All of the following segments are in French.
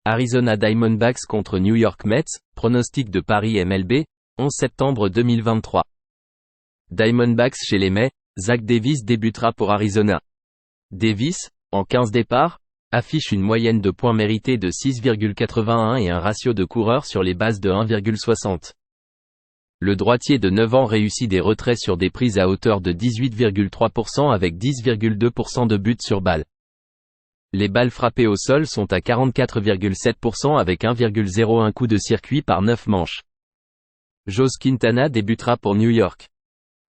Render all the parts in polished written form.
Arizona Diamondbacks contre New York Mets, pronostic de Paris MLB, 11 septembre 2023. Diamondbacks chez les Mets, Zach Davies débutera pour Arizona. Davies, en 15 départs, affiche une moyenne de points mérités de 6,81 et un ratio de coureurs sur les bases de 1,60. Le droitier de 9 ans réussit des retraits sur des prises à hauteur de 18,3% avec 10,2% de buts sur balle. Les balles frappées au sol sont à 44,7% avec 1,01 coup de circuit par 9 manches. Jose Quintana débutera pour New York.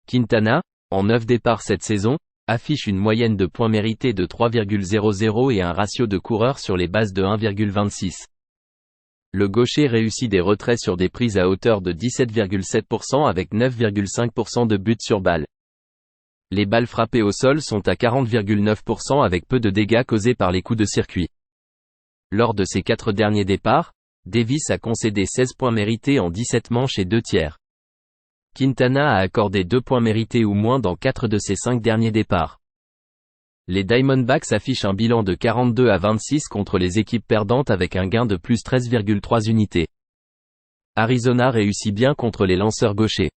Quintana, en 9 départs cette saison, affiche une moyenne de points mérités de 3,00 et un ratio de coureurs sur les bases de 1,26. Le gaucher réussit des retraits sur des prises à hauteur de 17,7% avec 9,5% de buts sur balle. Les balles frappées au sol sont à 40,9% avec peu de dégâts causés par les coups de circuit. Lors de ses 4 derniers départs, Davis a concédé 16 points mérités en 17 manches et 2 tiers. Quintana a accordé 2 points mérités ou moins dans 4 de ses 5 derniers départs. Les Diamondbacks affichent un bilan de 42-26 contre les équipes perdantes avec un gain de plus 13,3 unités. Arizona réussit bien contre les lanceurs gauchers.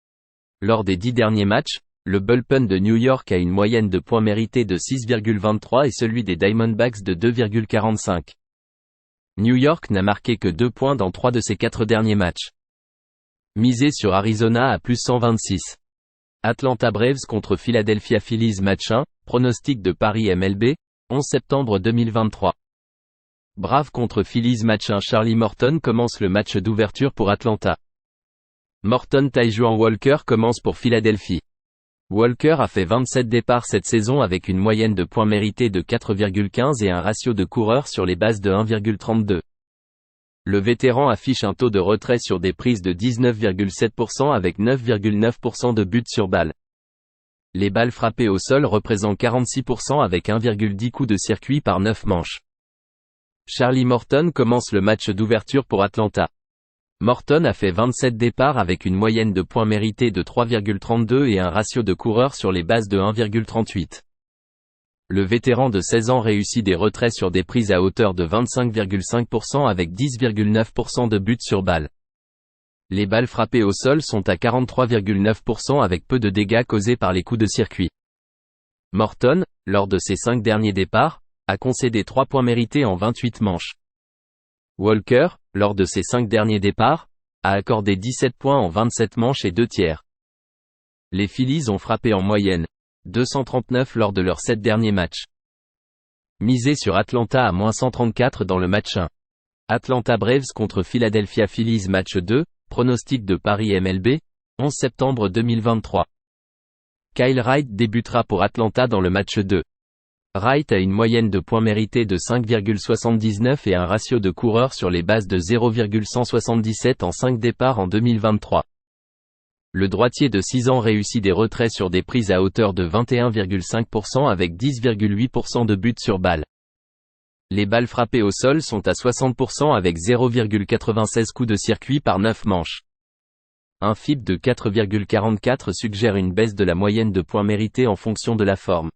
Lors des 10 derniers matchs, le bullpen de New York a une moyenne de points mérités de 6,23 et celui des Diamondbacks de 2,45. New York n'a marqué que 2 points dans 3 de ses 4 derniers matchs. Misez sur Arizona à plus 126. Atlanta Braves contre Philadelphia Phillies match 1, pronostic de Paris MLB, 11 septembre 2023. Braves contre Phillies match 1. Charlie Morton commence le match d'ouverture pour Atlanta. Morton Taijuan Walker commence pour Philadelphie. Walker a fait 27 départs cette saison avec une moyenne de points mérités de 4,15 et un ratio de coureurs sur les bases de 1,32. Le vétéran affiche un taux de retrait sur des prises de 19,7% avec 9,9% de buts sur balle. Les balles frappées au sol représentent 46% avec 1,10 coups de circuit par 9 manches. Charlie Morton commence le match d'ouverture pour Atlanta. Morton a fait 27 départs avec une moyenne de points mérités de 3,32 et un ratio de coureurs sur les bases de 1,38. Le vétéran de 16 ans réussit des retraits sur des prises à hauteur de 25,5% avec 10,9% de buts sur balle. Les balles frappées au sol sont à 43,9% avec peu de dégâts causés par les coups de circuit. Morton, lors de ses 5 derniers départs, a concédé 3 points mérités en 28 manches. Walker, lors de ses 5 derniers départs, a accordé 17 points en 27 manches et 2 tiers. Les Phillies ont frappé en moyenne 239 lors de leurs 7 derniers matchs. Misez sur Atlanta à -134 dans le match 1. Atlanta Braves contre Philadelphia Phillies match 2, pronostic de Paris MLB, 11 septembre 2023. Kyle Wright débutera pour Atlanta dans le match 2. Wright a une moyenne de points mérités de 5,79 et un ratio de coureurs sur les bases de 0,177 en 5 départs en 2023. Le droitier de 6 ans réussit des retraits sur des prises à hauteur de 21,5% avec 10,8% de buts sur balle. Les balles frappées au sol sont à 60% avec 0,96 coups de circuit par 9 manches. Un FIP de 4,44 suggère une baisse de la moyenne de points mérités en fonction de la forme.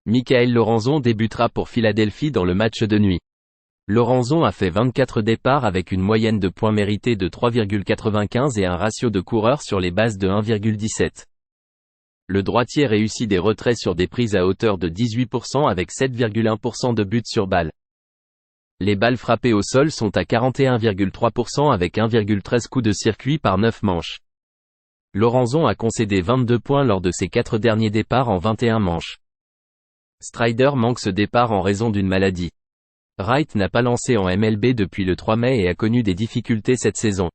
Michael Lorenzen débutera pour Philadelphie dans le match de nuit. Lorenzen a fait 24 départs avec une moyenne de points mérités de 3,95 et un ratio de coureurs sur les bases de 1,17. Le droitier réussit des retraits sur des prises à hauteur de 18% avec 7,1% de buts sur balle. Les balles frappées au sol sont à 41,3% avec 1,13 coups de circuit par 9 manches. Lorenzen a concédé 22 points lors de ses 4 derniers départs en 21 manches. Strider manque ce départ en raison d'une maladie. Wright n'a pas lancé en MLB depuis le 3 mai et a connu des difficultés cette saison.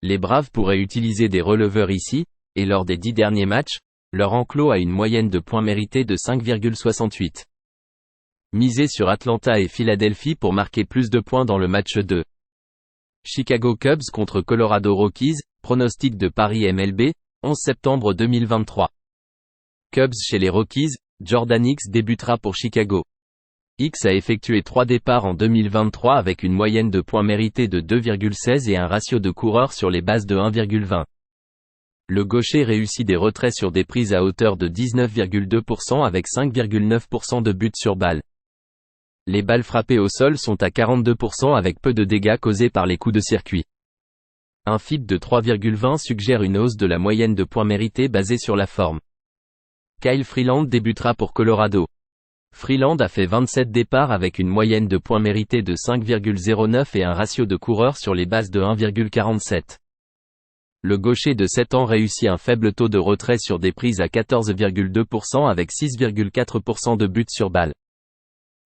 Les Braves pourraient utiliser des releveurs ici, et lors des 10 derniers matchs, leur enclos a une moyenne de points mérités de 5,68. Misez sur Atlanta et Philadelphie pour marquer plus de points dans le match 2. Chicago Cubs contre Colorado Rockies, pronostic de Paris MLB, 11 septembre 2023. Cubs chez les Rockies, Jordan Hicks débutera pour Chicago. Hicks a effectué 3 départs en 2023 avec une moyenne de points mérités de 2,16 et un ratio de coureurs sur les bases de 1,20. Le gaucher réussit des retraits sur des prises à hauteur de 19,2% avec 5,9% de buts sur balle. Les balles frappées au sol sont à 42% avec peu de dégâts causés par les coups de circuit. Un FIP de 3,20 suggère une hausse de la moyenne de points mérités basée sur la forme. Kyle Freeland débutera pour Colorado. Freeland a fait 27 départs avec une moyenne de points mérités de 5,09 et un ratio de coureurs sur les bases de 1,47. Le gaucher de 7 ans réussit un faible taux de retrait sur des prises à 14,2% avec 6,4% de buts sur balle.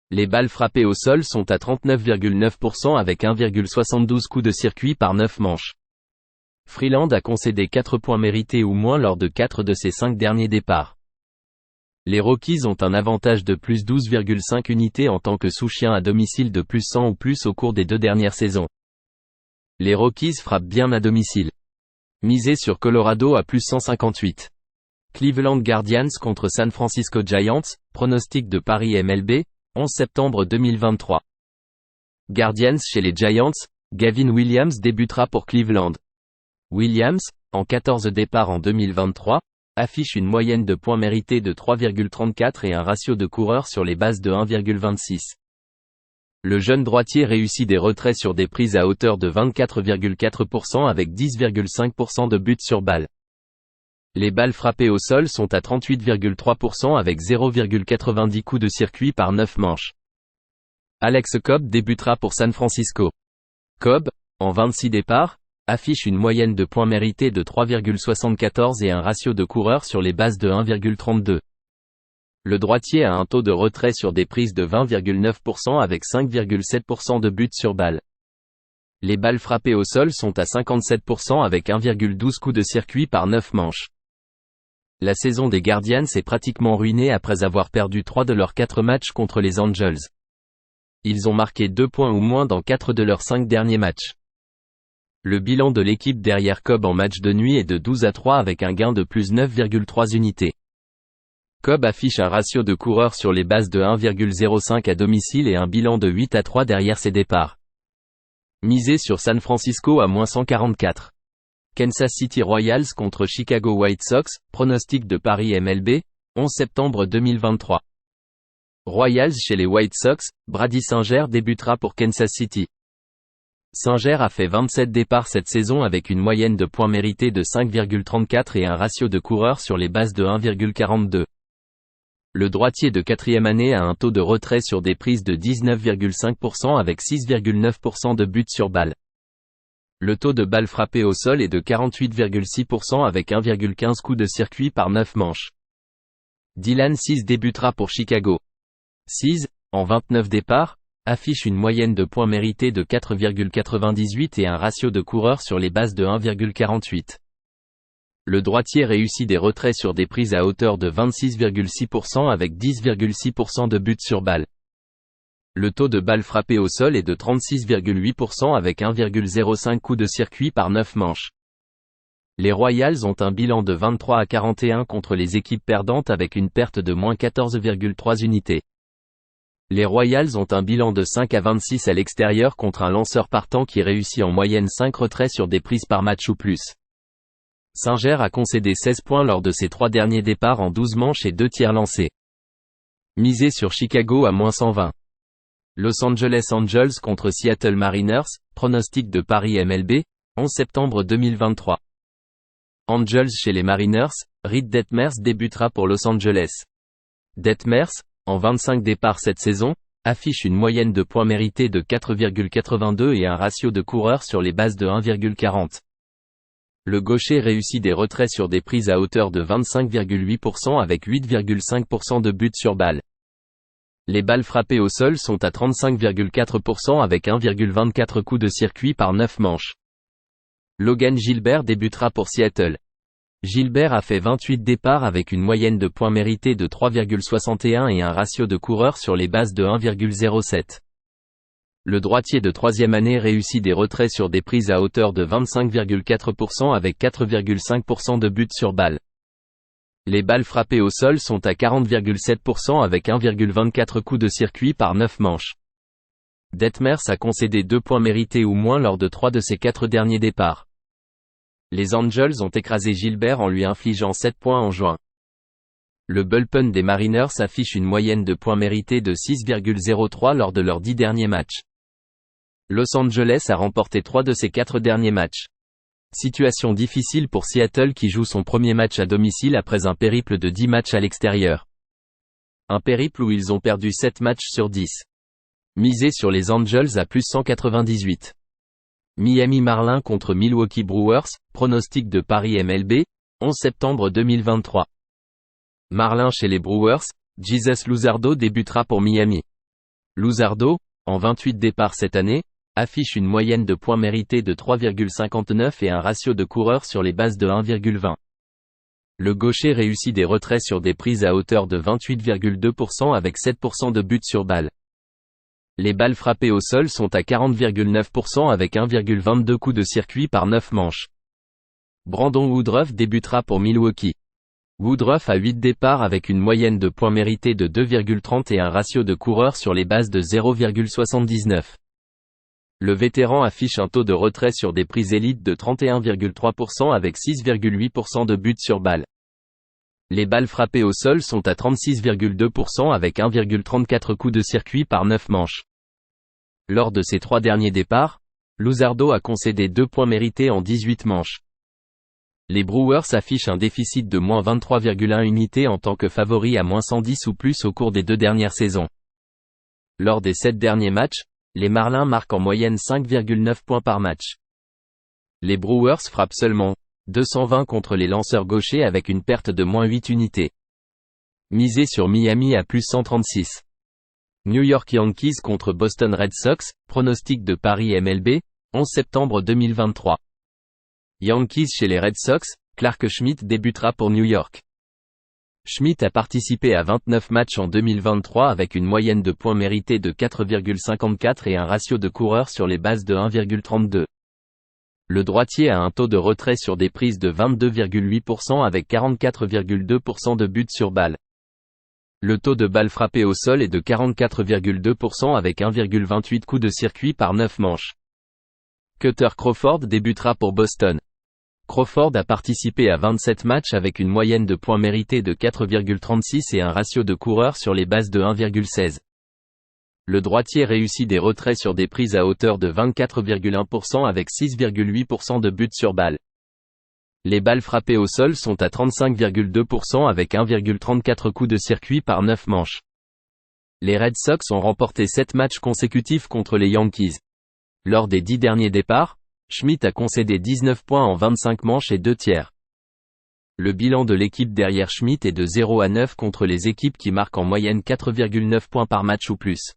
Les balles frappées au sol sont à 39,9% avec 1,72 coups de circuit par 9 manches. Freeland a concédé 4 points mérités ou moins lors de 4 de ses 5 derniers départs. Les Rockies ont un avantage de plus 12,5 unités en tant que sous-chien à domicile de plus 100 ou plus au cours des 2 dernières saisons. Les Rockies frappent bien à domicile. Misez sur Colorado à plus 158. Cleveland Guardians contre San Francisco Giants, pronostic de Paris MLB, 11 septembre 2023. Guardians chez les Giants, Gavin Williams débutera pour Cleveland. Williams, en 14 départs en 2023, affiche une moyenne de points mérités de 3,34 et un ratio de coureurs sur les bases de 1,26. Le jeune droitier réussit des retraits sur des prises à hauteur de 24,4% avec 10,5% de buts sur balle. Les balles frappées au sol sont à 38,3% avec 0,90 coups de circuit par 9 manches. Alex Cobb débutera pour San Francisco. Cobb, en 26 départs, affiche une moyenne de points mérités de 3,74 et un ratio de coureurs sur les bases de 1,32. Le droitier a un taux de retrait sur des prises de 20,9% avec 5,7% de buts sur balle. Les balles frappées au sol sont à 57% avec 1,12 coups de circuit par 9 manches. La saison des Guardians est pratiquement ruinée après avoir perdu 3 de leurs 4 matchs contre les Angels. Ils ont marqué 2 points ou moins dans 4 de leurs 5 derniers matchs. Le bilan de l'équipe derrière Cobb en match de nuit est de 12-3 avec un gain de plus 9,3 unités. Cobb affiche un ratio de coureurs sur les bases de 1,05 à domicile et un bilan de 8-3 derrière ses départs. Misez sur San Francisco à moins 144. Kansas City Royals contre Chicago White Sox, pronostic de Paris MLB, 11 septembre 2023. Royals chez les White Sox, Brady Singer débutera pour Kansas City. Singer a fait 27 départs cette saison avec une moyenne de points mérités de 5,34 et un ratio de coureurs sur les bases de 1,42. Le droitier de 4e année a un taux de retrait sur des prises de 19,5% avec 6,9% de buts sur balle. Le taux de balles frappées au sol est de 48,6% avec 1,15 coups de circuit par 9 manches. Dylan Cease débutera pour Chicago. Cease, en 29 départs, affiche une moyenne de points mérités de 4,98 et un ratio de coureurs sur les bases de 1,48. Le droitier réussit des retraits sur des prises à hauteur de 26,6% avec 10,6% de buts sur balle. Le taux de balles frappées au sol est de 36,8% avec 1,05 coups de circuit par 9 manches. Les Royals ont un bilan de 23-41 contre les équipes perdantes avec une perte de moins 14,3 unités. Les Royals ont un bilan de 5-26 à l'extérieur contre un lanceur partant qui réussit en moyenne 5 retraits sur des prises par match ou plus. Singer a concédé 16 points lors de ses 3 derniers départs en 12 manches et 2 tirs lancés. Misez sur Chicago à moins 120. Los Angeles Angels contre Seattle Mariners, pronostic de Paris MLB, 11 septembre 2023. Angels chez les Mariners, Reed Detmers débutera pour Los Angeles. Detmers, en 25 départs cette saison, affiche une moyenne de points mérités de 4,82 et un ratio de coureurs sur les bases de 1,40. Le gaucher réussit des retraits sur des prises à hauteur de 25,8% avec 8,5% de buts sur balle. Les balles frappées au sol sont à 35,4% avec 1,24 coups de circuit par 9 manches. Logan Gilbert débutera pour Seattle. Gilbert a fait 28 départs avec une moyenne de points mérités de 3,61 et un ratio de coureurs sur les bases de 1,07. Le droitier de 3e année réussit des retraits sur des prises à hauteur de 25,4% avec 4,5% de buts sur balle. Les balles frappées au sol sont à 40,7% avec 1,24 coups de circuit par 9 manches. Detmers a concédé 2 points mérités ou moins lors de 3 de ses 4 derniers départs. Les Angels ont écrasé Gilbert en lui infligeant 7 points en juin. Le bullpen des Mariners affiche une moyenne de points mérités de 6,03 lors de leurs 10 derniers matchs. Los Angeles a remporté 3 de ses 4 derniers matchs. Situation difficile pour Seattle qui joue son premier match à domicile après un périple de 10 matchs à l'extérieur. Un périple où ils ont perdu 7 matchs sur 10. Misé sur les Angels à plus 198. Miami Marlins contre Milwaukee Brewers, pronostic de Paris MLB, 11 septembre 2023. Marlins chez les Brewers, Jesus Luzardo débutera pour Miami. Luzardo, en 28 départs cette année, affiche une moyenne de points mérités de 3,59 et un ratio de coureurs sur les bases de 1,20. Le gaucher réussit des retraits sur des prises à hauteur de 28,2% avec 7% de buts sur balle. Les balles frappées au sol sont à 40,9% avec 1,22 coups de circuit par 9 manches. Brandon Woodruff débutera pour Milwaukee. Woodruff a 8 départs avec une moyenne de points mérités de 2,30 et un ratio de coureurs sur les bases de 0,79. Le vétéran affiche un taux de retrait sur des prises élites de 31,3% avec 6,8% de buts sur balle. Les balles frappées au sol sont à 36,2% avec 1,34 coups de circuit par 9 manches. Lors de ses 3 derniers départs, Luzardo a concédé 2 points mérités en 18 manches. Les Brewers affichent un déficit de moins 23,1 unités en tant que favoris à moins 110 ou plus au cours des 2 dernières saisons. Lors des 7 derniers matchs, les Marlins marquent en moyenne 5,9 points par match. Les Brewers frappent seulement 220 contre les lanceurs gauchers avec une perte de moins 8 unités. Misé sur Miami à plus 136. New York Yankees contre Boston Red Sox, pronostic de Paris MLB, 11 septembre 2023. Yankees chez les Red Sox, Clarke Schmidt débutera pour New York. Schmidt a participé à 29 matchs en 2023 avec une moyenne de points mérités de 4,54 et un ratio de coureurs sur les bases de 1,32. Le droitier a un taux de retrait sur des prises de 22,8% avec 44,2% de buts sur balle. Le taux de balles frappées au sol est de 44,2% avec 1,28 coups de circuit par 9 manches. Kutter Crawford débutera pour Boston. Crawford a participé à 27 matchs avec une moyenne de points mérités de 4,36 et un ratio de coureurs sur les bases de 1,16. Le droitier réussit des retraits sur des prises à hauteur de 24,1% avec 6,8% de buts sur balle. Les balles frappées au sol sont à 35,2% avec 1,34 coups de circuit par 9 manches. Les Red Sox ont remporté 7 matchs consécutifs contre les Yankees. Lors des 10 derniers départs, Schmidt a concédé 19 points en 25 manches et 2 tiers. Le bilan de l'équipe derrière Schmidt est de 0-9 contre les équipes qui marquent en moyenne 4,9 points par match ou plus.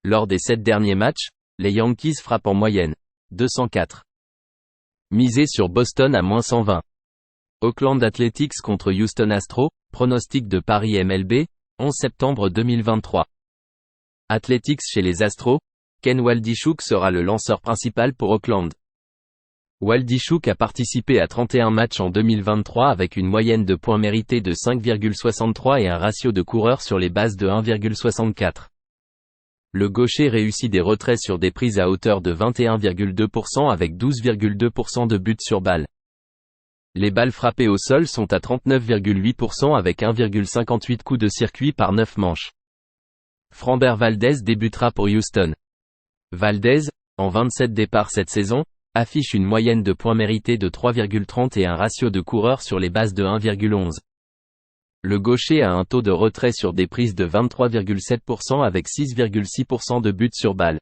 Lors des 7 derniers matchs, les Yankees frappent en moyenne 204. Misé sur Boston à moins 120. Oakland Athletics contre Houston Astros, pronostic de Paris MLB, 11 septembre 2023. Athletics chez les Astros, Ken Waldichuk sera le lanceur principal pour Oakland. Waldichuk a participé à 31 matchs en 2023 avec une moyenne de points mérités de 5,63 et un ratio de coureurs sur les bases de 1,64. Le gaucher réussit des retraits sur des prises à hauteur de 21,2% avec 12,2% de buts sur balle. Les balles frappées au sol sont à 39,8% avec 1,58 coups de circuit par 9 manches. Framber Valdez débutera pour Houston. Valdez, en 27 départs cette saison, affiche une moyenne de points mérités de 3,30 et un ratio de coureurs sur les bases de 1,11. Le gaucher a un taux de retrait sur des prises de 23,7% avec 6,6% de buts sur balle.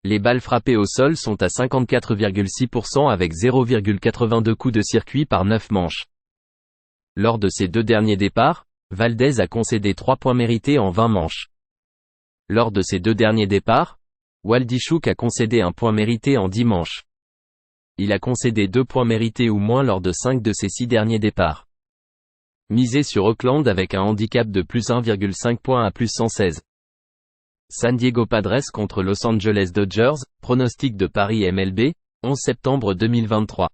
Les balles frappées au sol sont à 54,6% avec 0,82 coups de circuit par 9 manches. Lors de ces 2 derniers départs, Valdez a concédé 3 points mérités en 20 manches. Lors de ces 2 derniers départs, Waldichuk a concédé 1 point mérité en 10 manches. Il a concédé 2 points mérités ou moins lors de 5 de ses 6 derniers départs. Misé sur Oakland avec un handicap de plus 1,5 points à plus 116. San Diego Padres contre Los Angeles Dodgers, pronostic de Paris MLB, 11 septembre 2023.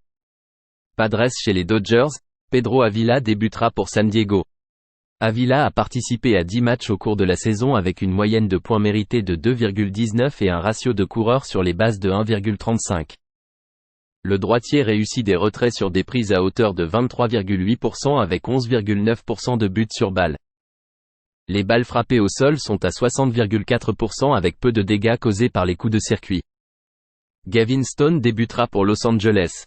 Padres chez les Dodgers, Pedro Avila débutera pour San Diego. Avila a participé à 10 matchs au cours de la saison avec une moyenne de points mérités de 2,19 et un ratio de coureurs sur les bases de 1,35. Le droitier réussit des retraits sur des prises à hauteur de 23,8% avec 11,9% de buts sur balle. Les balles frappées au sol sont à 60,4% avec peu de dégâts causés par les coups de circuit. Gavin Stone débutera pour Los Angeles.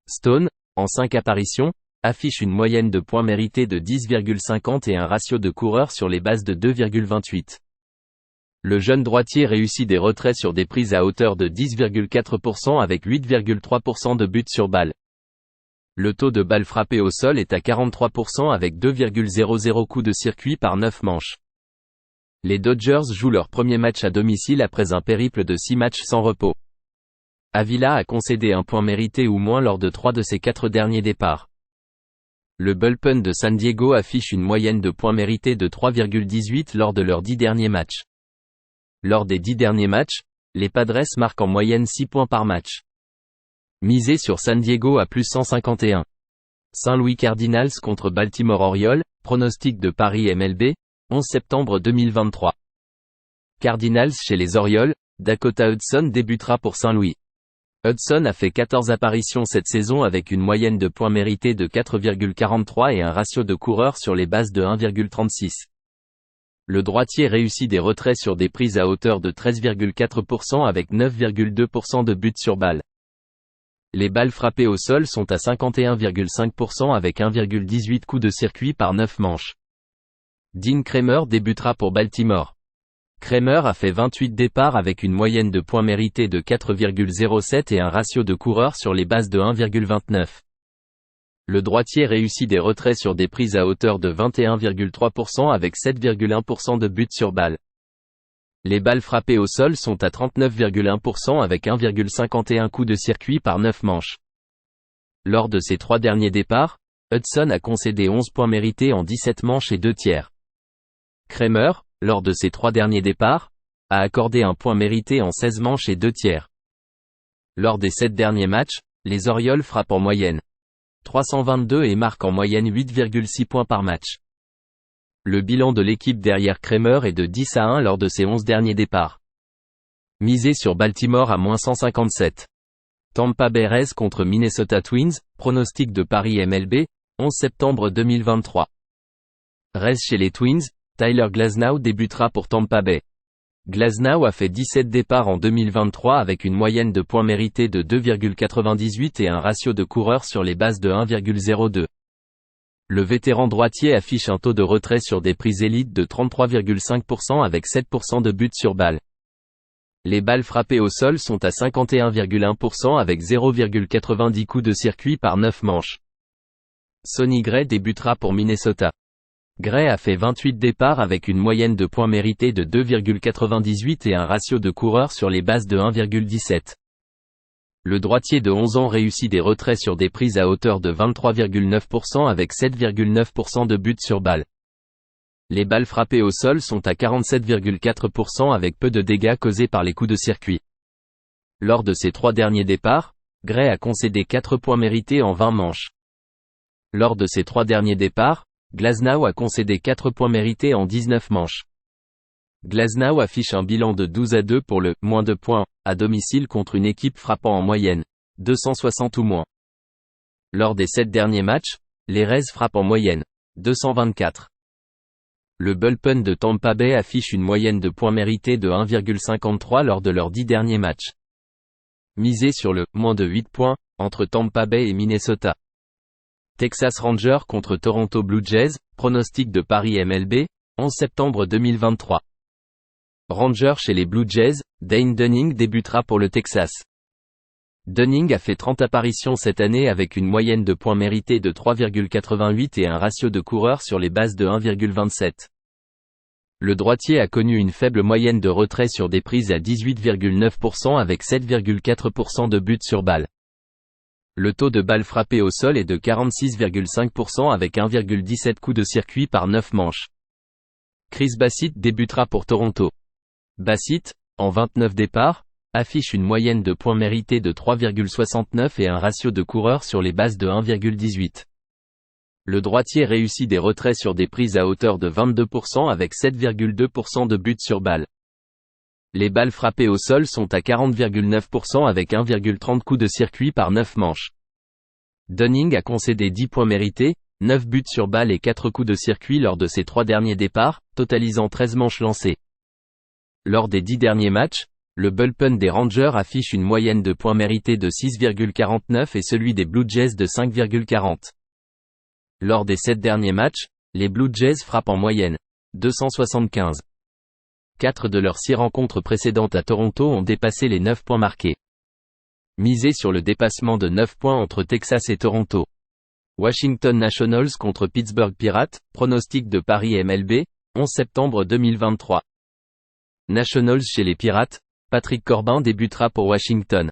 Stone, en 5 apparitions, affiche une moyenne de points mérités de 10,50 et un ratio de coureurs sur les bases de 2,28. Le jeune droitier réussit des retraits sur des prises à hauteur de 10,4% avec 8,3% de buts sur balle. Le taux de balles frappées au sol est à 43% avec 2,00 coups de circuit par 9 manches. Les Dodgers jouent leur premier match à domicile après un périple de 6 matchs sans repos. Avila a concédé un point mérité ou moins lors de 3 de ses 4 derniers départs. Le bullpen de San Diego affiche une moyenne de points mérités de 3,18 lors de leurs 10 derniers matchs. Lors des 10 derniers matchs, les Padres marquent en moyenne 6 points par match. Misé sur San Diego à plus 151. Saint-Louis Cardinals contre Baltimore Orioles, pronostic de Paris MLB, 11 septembre 2023. Cardinals chez les Orioles, Dakota Hudson débutera pour Saint-Louis. Hudson a fait 14 apparitions cette saison avec une moyenne de points mérités de 4,43 et un ratio de coureurs sur les bases de 1,36. Le droitier réussit des retraits sur des prises à hauteur de 13,4% avec 9,2% de buts sur balle. Les balles frappées au sol sont à 51,5% avec 1,18 coups de circuit par 9 manches. Dean Kremer débutera pour Baltimore. Kremer a fait 28 départs avec une moyenne de points mérités de 4,07 et un ratio de coureurs sur les bases de 1,29. Le droitier réussit des retraits sur des prises à hauteur de 21,3% avec 7,1% de buts sur balle. Les balles frappées au sol sont à 39,1% avec 1,51 coups de circuit par 9 manches. Lors de ses 3 derniers départs, Hudson a concédé 11 points mérités en 17 manches et 2 tiers. Kremer, lors de ses 3 derniers départs, a accordé un point mérité en 16 manches et 2 tiers. Lors des 7 derniers matchs, les Orioles frappent en moyenne 322 et marquent en moyenne 8,6 points par match. Le bilan de l'équipe derrière Kremer est de 10-1 lors de ses 11 derniers départs. Misé sur Baltimore à -157. Tampa Bay Rays contre Minnesota Twins, pronostic de Paris MLB, 11 septembre 2023. Rays chez les Twins, Tyler Glasnow débutera pour Tampa Bay. Glasnow a fait 17 départs en 2023 avec une moyenne de points mérités de 2,98 et un ratio de coureurs sur les bases de 1,02. Le vétéran droitier affiche un taux de retrait sur des prises élites de 33,5% avec 7% de buts sur balle. Les balles frappées au sol sont à 51,1% avec 0,90 coups de circuit par 9 manches. Sonny Gray débutera pour Minnesota. Gray a fait 28 départs avec une moyenne de points mérités de 2,98 et un ratio de coureurs sur les bases de 1,17. Le droitier de 11 ans réussit des retraits sur des prises à hauteur de 23,9% avec 7,9% de buts sur balle. Les balles frappées au sol sont à 47,4% avec peu de dégâts causés par les coups de circuit. Lors de ses 3 derniers départs, Gray a concédé 4 points mérités en 20 manches. Lors de ses 3 derniers départs, Glasnow a concédé 4 points mérités en 19 manches. Glasnow affiche un bilan de 12-2 pour le « moins de points » à domicile contre une équipe frappant en moyenne 260 ou moins. Lors des 7 derniers matchs, les Rays frappent en moyenne 224. Le bullpen de Tampa Bay affiche une moyenne de points mérités de 1,53 lors de leurs 10 derniers matchs. Misé sur le « moins de 8 points » entre Tampa Bay et Minnesota. Texas Rangers contre Toronto Blue Jays, pronostic de Paris MLB, 11 septembre 2023. Rangers chez les Blue Jays, Dane Dunning débutera pour le Texas. Dunning a fait 30 apparitions cette année avec une moyenne de points mérités de 3,88 et un ratio de coureurs sur les bases de 1,27. Le droitier a connu une faible moyenne de retrait sur des prises à 18,9% avec 7,4% de buts sur balle. Le taux de balles frappées au sol est de 46,5% avec 1,17 coups de circuit par 9 manches. Chris Bassitt débutera pour Toronto. Bassitt, en 29 départs, affiche une moyenne de points mérités de 3,69 et un ratio de coureurs sur les bases de 1,18. Le droitier réussit des retraits sur des prises à hauteur de 22% avec 7,2% de buts sur balle. Les balles frappées au sol sont à 40,9% avec 1,30 coups de circuit par 9 manches. Dunning a concédé 10 points mérités, 9 buts sur balle et 4 coups de circuit lors de ses 3 derniers départs, totalisant 13 manches lancées. Lors des 10 derniers matchs, le bullpen des Rangers affiche une moyenne de points mérités de 6,49 et celui des Blue Jays de 5,40. Lors des 7 derniers matchs, les Blue Jays frappent en moyenne 275. 4 de leurs 6 rencontres précédentes à Toronto ont dépassé les 9 points marqués. Misez sur le dépassement de 9 points entre Texas et Toronto. Washington Nationals contre Pittsburgh Pirates, pronostic de Paris MLB, 11 septembre 2023. Nationals chez les Pirates, Patrick Corbin débutera pour Washington.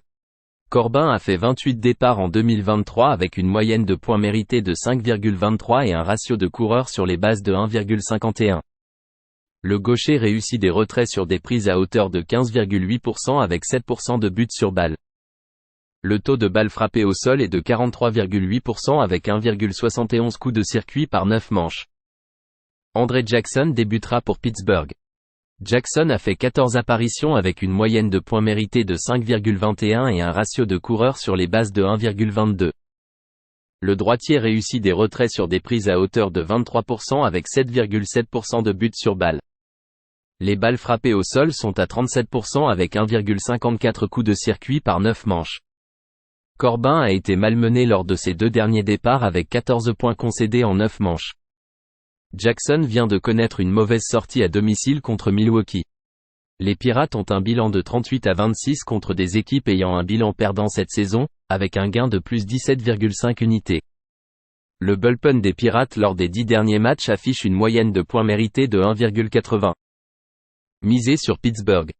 Corbin a fait 28 départs en 2023 avec une moyenne de points mérités de 5,23 et un ratio de coureurs sur les bases de 1,51. Le gaucher réussit des retraits sur des prises à hauteur de 15,8% avec 7% de buts sur balle. Le taux de balles frappées au sol est de 43,8% avec 1,71 coups de circuit par 9 manches. André Jackson débutera pour Pittsburgh. Jackson a fait 14 apparitions avec une moyenne de points mérités de 5,21 et un ratio de coureurs sur les bases de 1,22. Le droitier réussit des retraits sur des prises à hauteur de 23% avec 7,7% de buts sur balle. Les balles frappées au sol sont à 37% avec 1,54 coups de circuit par 9 manches. Corbin a été malmené lors de ses 2 derniers départs avec 14 points concédés en 9 manches. Jackson vient de connaître une mauvaise sortie à domicile contre Milwaukee. Les Pirates ont un bilan de 38-26 contre des équipes ayant un bilan perdant cette saison, avec un gain de plus 17,5 unités. Le bullpen des Pirates lors des 10 derniers matchs affiche une moyenne de points mérités de 1,80. Misez sur Pittsburgh.